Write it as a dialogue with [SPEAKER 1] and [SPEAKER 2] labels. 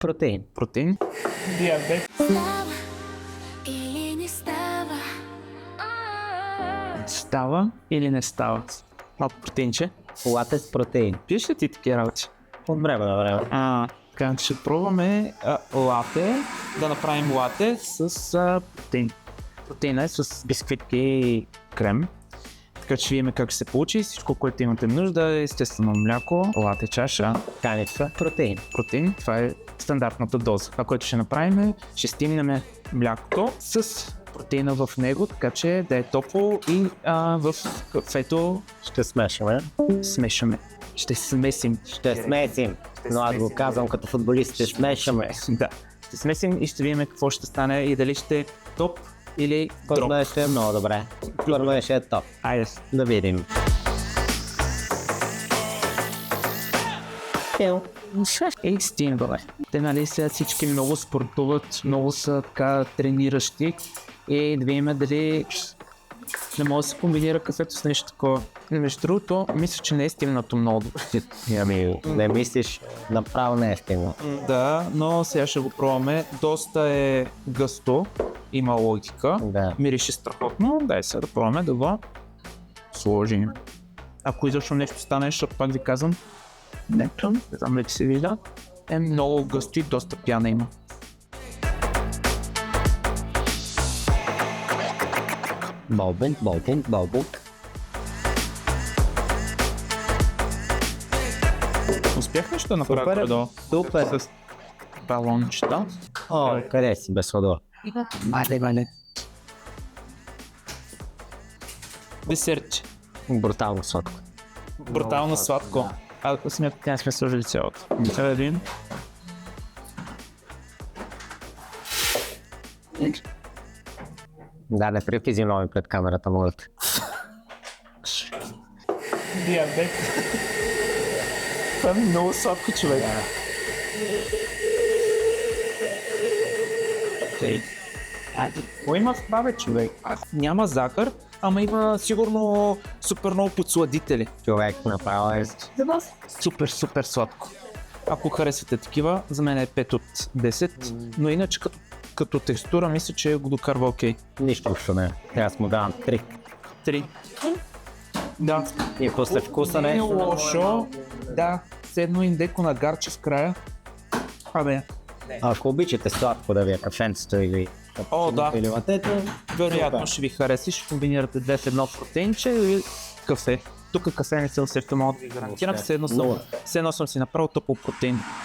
[SPEAKER 1] Протеин.
[SPEAKER 2] Протеин.
[SPEAKER 3] Диабет.
[SPEAKER 4] Става или не става?
[SPEAKER 2] Става или не става? Малко протеинче.
[SPEAKER 1] Лате с протеин.
[SPEAKER 2] Пиеш ли ти такива работи?
[SPEAKER 1] От време на време.
[SPEAKER 2] Така, ще пробваме лате, да направим лате с протеин. Протеина е с бисквитки и крем. Така че видим как ще се получи. Всичко, което имате нужда е естествено мляко, лате чаша,
[SPEAKER 1] Каница. Протеин.
[SPEAKER 2] протеин. Това е стандартната доза. Това, което ще направим е, ще стимнем млякото с протеина в него, така че да е топло и в кафето
[SPEAKER 1] Ще смешаме.
[SPEAKER 2] смешаме. Ще смесим.
[SPEAKER 1] Ще смесим. Но аз го казвам като футболист, ще смешаме.
[SPEAKER 2] Да. Ще смесим и ще видим какво ще стане и дали ще е топ или
[SPEAKER 1] Според
[SPEAKER 2] дроп.
[SPEAKER 1] мен ще е много добре. Според мен ще е топ.
[SPEAKER 2] Айде.
[SPEAKER 1] Да видим.
[SPEAKER 2] Ей, стига, бе. Те, нали, сега всички много спортуват, много са така трениращи и да видим дали не може да се комбинира кафето с нещо такова. Между другото, мисля, че не е стигнато много добре.
[SPEAKER 1] Ами, не мислиш, направо не е стигнал.
[SPEAKER 2] Да, но сега ще го пробваме. Доста е гъсто, има логика.
[SPEAKER 1] Да.
[SPEAKER 2] Мирише страхотно. Дай сега да пробваме да го сложим. Ако изобщо нещо стане, защото пак ви казвам, не знам ли се вижда, е много гъсто и доста пяна има.
[SPEAKER 1] Болбин, болбин, болбин.
[SPEAKER 2] Успях нещо да направя
[SPEAKER 1] Супер,
[SPEAKER 2] горе-долу
[SPEAKER 1] супер.
[SPEAKER 2] с балончета?
[SPEAKER 1] О, къде си без ходова?
[SPEAKER 2] Мале. Десертче.
[SPEAKER 1] Брутално сладко.
[SPEAKER 2] Брутално сладко. Ако смятате, тя сме сложили цялото. Сега да видим.
[SPEAKER 1] Да, не при физиономи пред камерата могат.
[SPEAKER 3] Диабет.
[SPEAKER 2] Това е много сладко, човек. Кой има в това, бе, човек? Няма захар, ама има сигурно супер много подсладители.
[SPEAKER 1] Човек направо е.
[SPEAKER 2] Супер сладко. Ако харесвате такива, за мен е 5 от 10, но иначе като текстура мисля, че го докарва окей.
[SPEAKER 1] Нищо общо не. Аз му давам 3.
[SPEAKER 2] 3. Да.
[SPEAKER 1] И после вкуса
[SPEAKER 2] Не е
[SPEAKER 1] не.
[SPEAKER 2] лошо. Да, седно индеко на гарче в края. Абе,
[SPEAKER 1] Ако обичате сладко да ви е кафенцето или
[SPEAKER 2] О, да.
[SPEAKER 1] или латето,
[SPEAKER 2] вероятно ще ви хареса, ще комбинирате две в едно протеинче и кафе. Тук кафе не се усеща, мога да ви гарантирам, все едно съм си направил тъпо протеин.